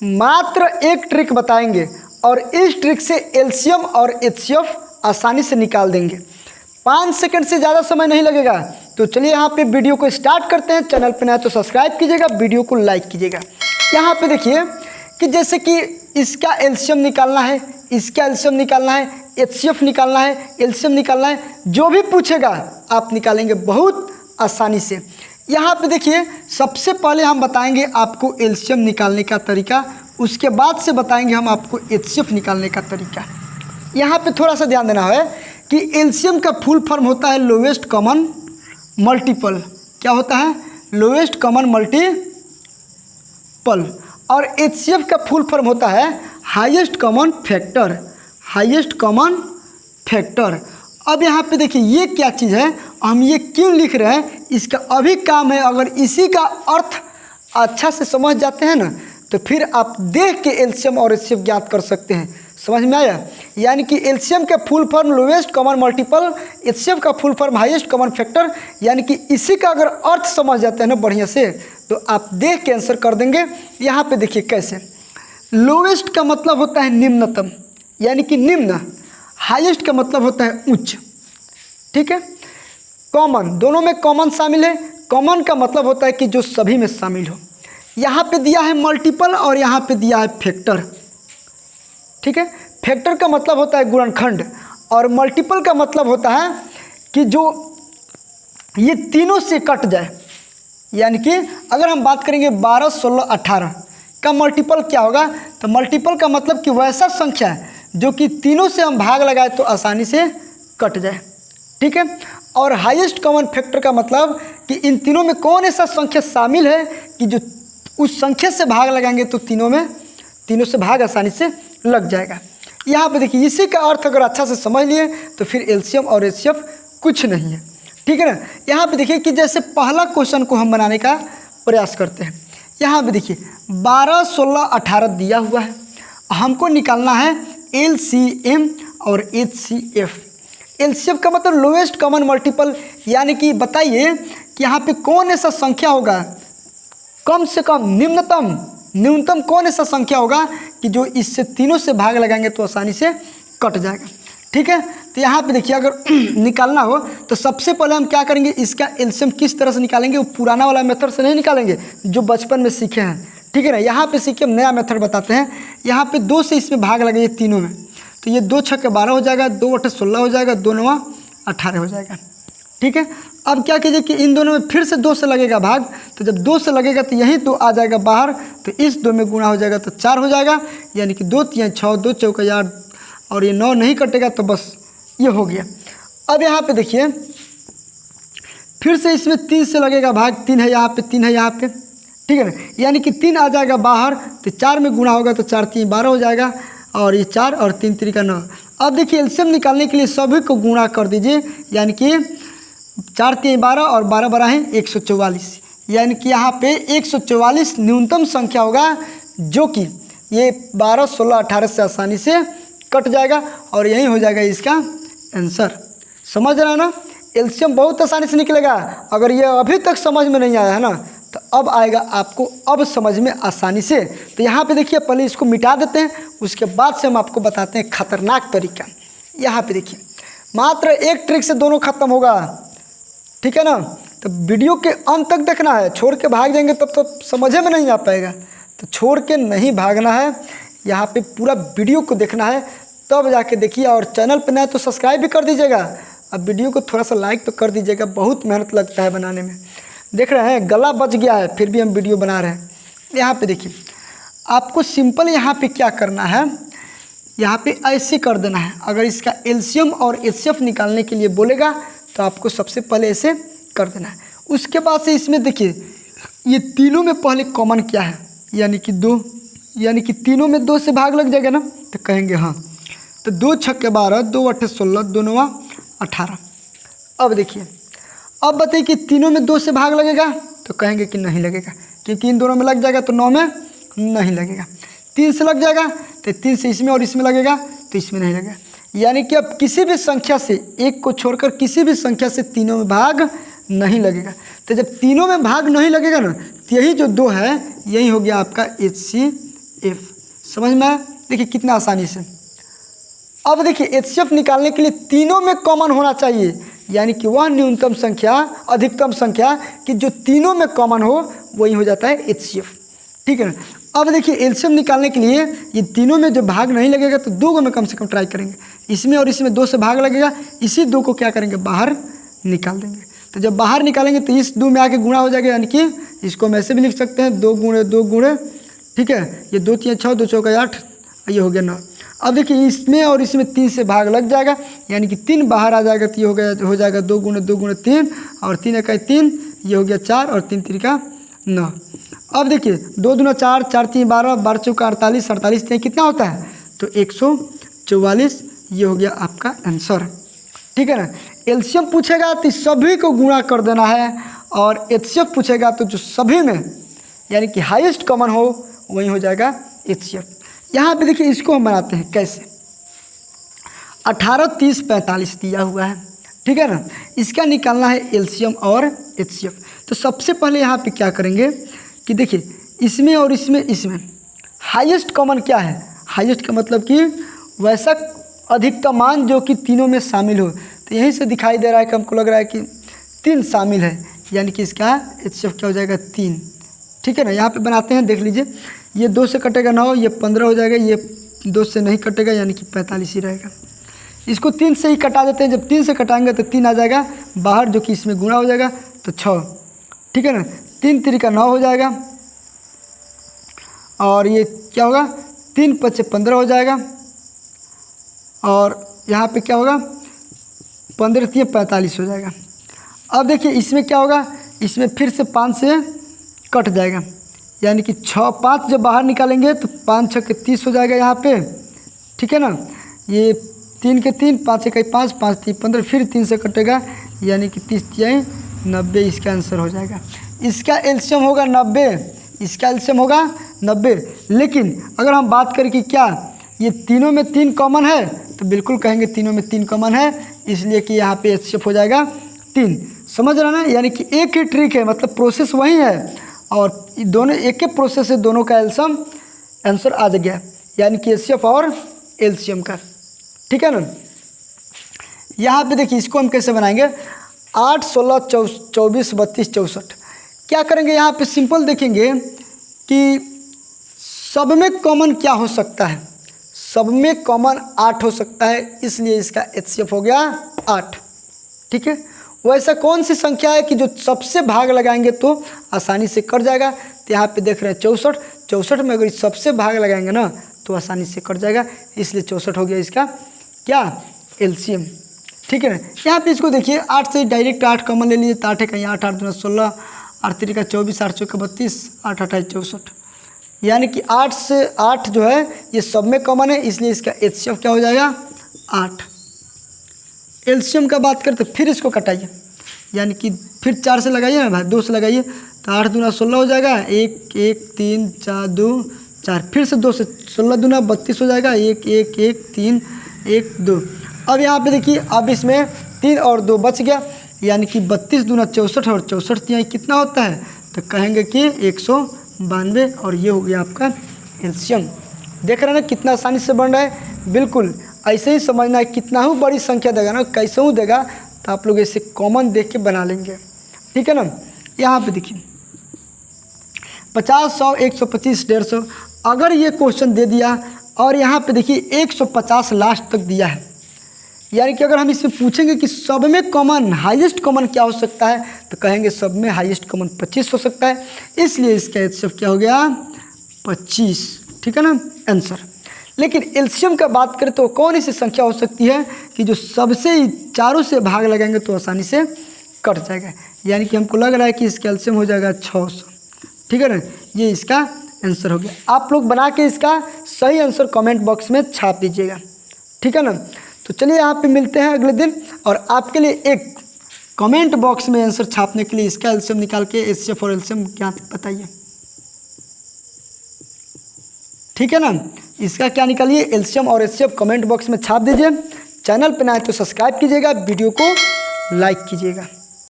मात्र एक ट्रिक बताएंगे और इस ट्रिक से एलसीएम और एचसीएफ आसानी से निकाल देंगे। 5 सेकंड से ज़्यादा समय नहीं लगेगा। तो चलिए यहाँ पे वीडियो को स्टार्ट करते हैं। चैनल पर नया तो सब्सक्राइब कीजिएगा, वीडियो को लाइक कीजिएगा। यहाँ पे देखिए कि जैसे कि इसका एलसीएम निकालना है, इसका एलसीएम निकालना है, एचसीएफ निकालना है, एलसीएम निकालना है, जो भी पूछेगा आप निकालेंगे बहुत आसानी से। यहाँ पे देखिए सबसे पहले हम बताएंगे आपको एलसीएम निकालने का तरीका, उसके बाद से बताएंगे हम आपको एचसीएफ निकालने का तरीका। यहाँ पे थोड़ा सा ध्यान देना है कि एलसीएम का फुल फॉर्म होता है लोएस्ट कॉमन मल्टीपल। क्या होता है? Lowest common multiple. और एचसीएफ का फुल फॉर्म होता है highest common factor. Highest common factor. अब यहाँ पे देखिए ये क्या चीज़ है, हम ये क्यों लिख रहे हैं, इसका अभी काम है। अगर इसी का अर्थ अच्छा से समझ जाते हैं ना तो फिर आप देख के एलसीएम और एचसीएफ ज्ञात कर सकते हैं। समझ में आया? यानी कि एलसीएम का full form lowest common multiple, HCF का full form highest common factor. यानी कि इसी का अगर अर्थ समझ जाते हैं ना बढ़िया से तो आप देख के आंसर कर देंगे। यहाँ पे देखिए कैसे। लोएस्ट का मतलब होता है निम्नतम, यानी कि निम्न। हाईएस्ट का मतलब होता है उच्च। ठीक है। कॉमन, दोनों में कॉमन शामिल है। कॉमन का मतलब होता है कि जो सभी में शामिल हो। यहाँ पे दिया है मल्टीपल और यहाँ पे दिया है फैक्टर। ठीक है। फैक्टर का मतलब होता है गुणनखंड और मल्टीपल का मतलब होता है कि जो ये तीनों से कट जाए। यानी कि अगर हम बात करेंगे 12, 16, 18 का मल्टीपल क्या होगा, तो मल्टीपल का मतलब कि वैसा संख्या है जो कि तीनों से हम भाग लगाए तो आसानी से कट जाए। ठीक है। और हाईएस्ट कॉमन फैक्टर का मतलब कि इन तीनों में कौन ऐसा संख्या शामिल है कि जो उस संख्या से भाग लगाएंगे तो तीनों से भाग आसानी से लग जाएगा। यहाँ पे देखिए इसी का अर्थ अगर अच्छा से समझ लिए तो फिर एलसीएम और एचसीएफ कुछ नहीं है। ठीक है ना। यहाँ पे देखिए कि जैसे पहला क्वेश्चन को हम बनाने का प्रयास करते हैं। यहाँ पे देखिए 12, 16, 18 दिया हुआ है। हमको निकालना है एलसीएम और एचसीएफ। एलसीएफ का मतलब लोएस्ट कॉमन मल्टीपल, यानी कि बताइए कि यहाँ पे कौन ऐसा संख्या होगा, कम से कम न्यूनतम कौन ऐसा संख्या होगा कि जो इससे तीनों से भाग लगाएंगे तो आसानी से कट जाएगा। ठीक है। तो यहाँ पे देखिए अगर निकालना हो तो सबसे पहले हम क्या करेंगे, इसका एलसीएम किस तरह से निकालेंगे, वो पुराना वाला मेथड से नहीं निकालेंगे जो बचपन में सीखे हैं। ठीक है ना। यहाँ पे सीखे हम नया मेथड बताते हैं। यहाँ पे 2 से इसमें भाग लगेगा तीनों में, तो ये 2 छक्के 12 हो जाएगा, 2 8 16 हो जाएगा, 2 9 18 हो जाएगा। ठीक है। अब क्या कीजिए कि इन दोनों में फिर से 2 से लगेगा भाग, तो जब 2 से लगेगा तो यही 2 आ जाएगा बाहर, तो इस 2 में गुणा हो जाएगा तो 4 हो जाएगा। यानी कि 2 3 6, 2 चौका 8 और ये 9 नहीं कटेगा तो बस ये हो गया। अब यहाँ पे देखिए फिर से इसमें 3 से लगेगा भाग, 3 है यहाँ पे, 3 है यहाँ पे। ठीक है ना। यानी कि 3 आ जाएगा बाहर, तो 4 में गुणा होगा तो 4 3 12 हो जाएगा और ये 4 और 3 3 का 9। अब देखिए एलसीएम निकालने के लिए सभी को गुणा कर दीजिए। यानी कि 4 3 12 और 12 12 है 144। यानी कि यहाँ पे 144 न्यूनतम संख्या होगा जो कि ये 12, 16, 18 से आसानी से कट जाएगा और यही हो जाएगा इसका आंसर। समझ रहा है ना। एलसीएम बहुत आसानी से निकलेगा। अगर ये अभी तक समझ में नहीं आया है ना तो अब आएगा आपको, अब समझ में आसानी से। तो यहाँ पे देखिए पहले इसको मिटा देते हैं, उसके बाद से हम आपको बताते हैं खतरनाक तरीका। यहाँ पे देखिए मात्र एक ट्रिक से दोनों खत्म होगा। ठीक है ना। तो वीडियो के अंत तक देखना है, छोड़ के भाग जाएंगे तब तो समझ में नहीं आ पाएगा। तो छोड़ के नहीं भागना है, यहाँ पे पूरा वीडियो को देखना है तब जाके देखिए। और चैनल पर नया तो सब्सक्राइब भी कर दीजिएगा। अब वीडियो को थोड़ा सा लाइक तो कर दीजिएगा, बहुत मेहनत लगता है बनाने में। देख रहे हैं गला बच गया है फिर भी हम वीडियो बना रहे हैं। यहाँ पे देखिए आपको सिंपल यहाँ पे क्या करना है, यहाँ पे ऐसे कर देना है। अगर इसका एलसीएम और एचसीएफ निकालने के लिए बोलेगा तो आपको सबसे पहले ऐसे कर देना है। उसके बाद से इसमें देखिए ये तीनों में पहले कॉमन क्या है, यानी कि 2, यानी कि तीनों में 2 से भाग लग जाएगा ना, तो कहेंगे हाँ। तो 2 छक्के 12, 2 8 16, 2 9 18। अब देखिए अब बताइए कि तीनों में 2 से भाग लगेगा, तो कहेंगे कि नहीं लगेगा, क्योंकि इन दोनों में लग जाएगा तो 9 में नहीं लगेगा। 3 से लग जाएगा तो 3 से इसमें और इसमें लगेगा तो इसमें नहीं लगेगा। यानी कि अब किसी भी संख्या से एक को छोड़कर किसी भी संख्या से तीनों में भाग नहीं लगेगा। तो जब तीनों में भाग नहीं लगेगा ना, तो यही जो 2 है यही हो गया आपका एफ। समझ में आया? देखिए कितना आसानी से। अब देखिए HCF निकालने के लिए तीनों में कॉमन होना चाहिए, यानी कि वह न्यूनतम संख्या अधिकतम संख्या कि जो तीनों में कॉमन हो वही हो जाता है HCF। ठीक है ना। अब देखिए एलसीएम निकालने के लिए ये तीनों में जो भाग नहीं लगेगा तो दो में कम से कम ट्राई करेंगे, इसमें और इसमें 2 से भाग लगेगा, इसी 2 को क्या करेंगे बाहर निकाल देंगे। तो जब बाहर निकालेंगे तो इस 2 में आके गुणा हो जाएगा, यानी कि इसको हम ऐसे भी लिख सकते हैं 2 गुणे 2 गुणे, ठीक है, ये 2 3 6 2 चौका 8, ये हो गया 9। अब देखिए इसमें और इसमें 3 से भाग लग जाएगा, यानी कि 3 बाहर आ जाएगा तो ये हो जाएगा 2 गुणे 2 गुणे 3 और 3 इकाई 3, ये हो गया 4 और 3 तिरिका 9। अब देखिए 2 दूना 4, 4 3 12, 12 चौका 48, 48 3 कितना होता है तो 144, ये हो गया आपका आंसर। ठीक है ना। एलसीएम पूछेगा तो सभी को गुणा कर देना है, और एचसीएफ पूछेगा तो जो सभी में यानी कि हाईएस्ट कॉमन हो वही हो जाएगा एचसीएफ। यहाँ पे देखिए इसको हम बनाते हैं कैसे, 18 30 45 दिया हुआ है, ठीक है ना। इसका निकालना है एलसीएम और एचसीएफ। तो सबसे पहले यहाँ पे क्या करेंगे कि देखिए इसमें और इसमें हाईएस्ट कॉमन क्या है, हाईएस्ट का मतलब कि वैसा अधिकतम मान जो कि तीनों में शामिल हो। तो यहीं से दिखाई दे रहा है कि हमको लग रहा है कि 3 शामिल है, यानी कि इसका एचसीएफ क्या हो जाएगा 3। ठीक है ना। यहाँ पे बनाते हैं, देख लीजिए, ये 2 से कटेगा 9, ये 15 हो जाएगा, ये 2 से नहीं कटेगा यानी कि 45 ही रहेगा। इसको 3 से ही कटा देते हैं, जब 3 से कटाएंगे तो 3 आ जाएगा बाहर, जो कि इसमें गुणा हो जाएगा तो 6। ठीक है ना। 3 तिरिका 9 हो जाएगा, और ये क्या होगा 3 5 15 हो जाएगा, और यहाँ पे क्या होगा 15 3 45 हो जाएगा। अब देखिए इसमें क्या होगा, इसमें फिर से 5 से कट जाएगा, यानी कि 6 5 जब बाहर निकालेंगे तो 5 6 के 30 हो जाएगा यहाँ पे। ठीक है ना। ये 3 के 3, 5 1 5, 5 3 15, फिर 3 से कटेगा यानी कि 30 3 90, इसका आंसर हो जाएगा। इसका एलसीएम होगा 90, इसका एलसीएम होगा 90। लेकिन अगर हम बात करें कि क्या ये तीनों में 3 कॉमन है, तो बिल्कुल कहेंगे तीनों में 3 कॉमन है, इसलिए कि यहाँ पे एचसीएफ हो जाएगा 3। समझ रहे ना, यानी कि एक ही ट्रिक है, मतलब प्रोसेस वही है, और दोनों एक ही प्रोसेस से दोनों का एलसीएम आंसर आ गया, यानी कि एचसीएफ और एलसीएम का। ठीक है ना। यहाँ पे देखिए इसको हम कैसे बनाएंगे, 8 16 24 32 64। क्या करेंगे यहाँ पे सिंपल देखेंगे कि सब में कॉमन क्या हो सकता है, सब में कॉमन 8 हो सकता है, इसलिए इसका एचसीएफ हो गया 8। ठीक है। वैसा कौन सी संख्या है कि जो सबसे भाग लगाएंगे तो आसानी से कट जाएगा, तो यहाँ पे देख रहे हैं 64, 64 में अगर सबसे भाग लगाएंगे ना तो आसानी से कट जाएगा, इसलिए 64 हो गया इसका क्या एलसीएम। ठीक है ना। यहाँ पे इसको देखिए 8 से डायरेक्ट 8 कॉमन ले लीजिए, तो 8 कहीं 8 8 दूना 16, 8 3 का 24, 8 चौका 32, 8 28 64, यानी कि 8 से 8 जो है ये सब में कॉमन है, इसलिए इसका एचसीएफ क्या हो जाएगा 8। एलसीएम का बात करते फिर इसको कटाइए, यानी कि फिर 4 से लगाइए ना भाई, 2 से लगाइए, तो 8 दूना 16 हो जाएगा, 1 1 3 4 2 4, फिर से 2 से 16 दूना 32 हो जाएगा, 1 1 1 3 1 2। अब यहाँ पे देखिए अब इसमें 3 और 2 बच गया, यानी कि 32 दूना 64, और 64 3 कितना होता है तो कहेंगे कि 192, और ये हो गया आपका एलसीएम। देख रहे हैं ना कितना आसानी से बन रहा है। बिल्कुल ऐसे ही समझना है, कितना ही बड़ी संख्या देगा ना, कैसे ही देगा, तो आप लोग ऐसे कॉमन देख के बना लेंगे। ठीक है ना। यहाँ पे देखिए 50 100 125 150, अगर ये क्वेश्चन दे दिया और यहाँ पे देखिए 150 लास्ट तक दिया है, यानी कि अगर हम इसमें पूछेंगे कि सब में कॉमन हाईएस्ट कॉमन क्या हो सकता है, तो कहेंगे सब में हाईएस्ट कॉमन 25 हो सकता है, इसलिए इसका एचसीएफ क्या हो गया 25। ठीक है ना आंसर। लेकिन एलसीएम का बात करें तो कौन सी संख्या हो सकती है कि जो सबसे चारों से भाग लगाएंगे तो आसानी से कट जाएगा, यानी कि हमको लग रहा है कि इसका एलसीएम हो जाएगा 600। ठीक है ना। ये इसका आंसर हो गया। आप लोग बना के इसका सही आंसर कमेंट बॉक्स में छाप दीजिएगा। ठीक है ना। तो चलिए यहाँ पे मिलते हैं अगले दिन, और आपके लिए एक कमेंट बॉक्स में आंसर छापने के लिए इसका एलसीएम निकाल के एचसीएफ और एलसीएम क्या बताइए। ठीक है ना। इसका क्या निकालिए एलसीएम और एचसीएफ कमेंट बॉक्स में छाप दीजिए। चैनल पर नए तो सब्सक्राइब कीजिएगा, वीडियो को लाइक कीजिएगा।